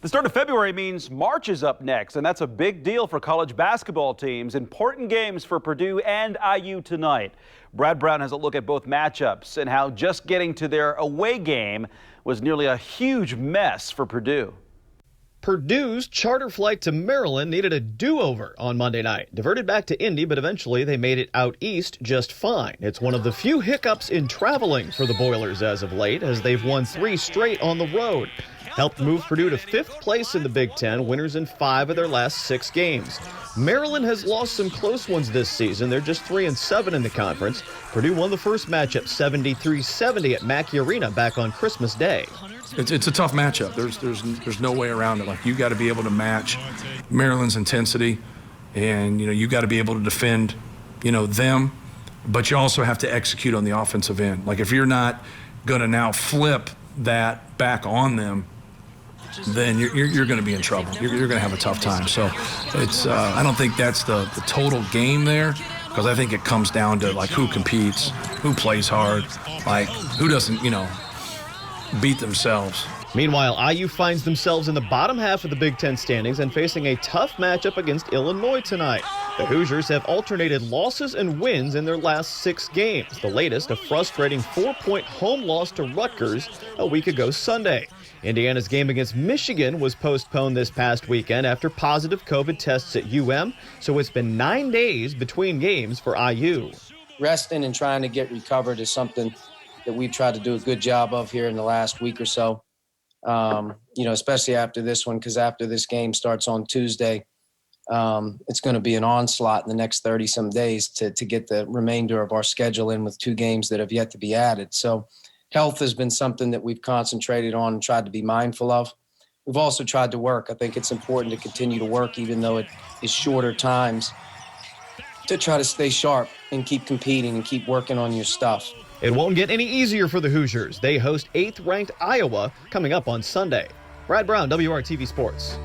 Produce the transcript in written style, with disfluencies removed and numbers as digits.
The start of February means March is up next, and that's a big deal for college basketball teams. Important games for Purdue and IU tonight. Brad Brown has a look at both matchups and how just getting to their away game was nearly a huge mess for Purdue. Purdue's charter flight to Maryland needed a do-over on Monday night. Diverted back to Indy, but eventually they made it out east just fine. It's one of the few hiccups in traveling for the Boilers as of late, as they've won 3 straight on the road. Helped move Purdue to 5th place in the Big Ten, winners in 5 of their last 6 games. Maryland has lost some close ones this season. They're just 3-7 in the conference. Purdue won the first matchup 73-70 at Mackey Arena back on Christmas Day. It's a tough matchup. There's no way around it. Like, you got to be able to match Maryland's intensity, and you got to be able to defend them, but you also have to execute on the offensive end. Like, if you're not going to now flip that back on them, then you're going to be in trouble. You're going to have a tough time. So it's I don't think that's the total game there, because I think it comes down to like who competes, who plays hard, like who doesn't beat themselves. Meanwhile, IU finds themselves in the bottom half of the Big Ten standings and facing a tough matchup against Illinois tonight. The Hoosiers have alternated losses and wins in their last 6 games, the latest a frustrating 4-point home loss to Rutgers a week ago Sunday. Indiana's game against Michigan was postponed this past weekend after positive COVID tests at UM, so it's been 9 days between games for IU. Resting and trying to get recovered is something that we've tried to do a good job of here in the last week or so, especially after this one, because after this game starts on Tuesday, it's going to be an onslaught in the next 30-some days to get the remainder of our schedule in with 2 games that have yet to be added. So health has been something that we've concentrated on and tried to be mindful of. We've also tried to work. I think it's important to continue to work, even though it is shorter times, to try to stay sharp and keep competing and keep working on your stuff. It won't get any easier for the Hoosiers. They host 8th-ranked Iowa coming up on Sunday. Brad Brown, WRTV Sports.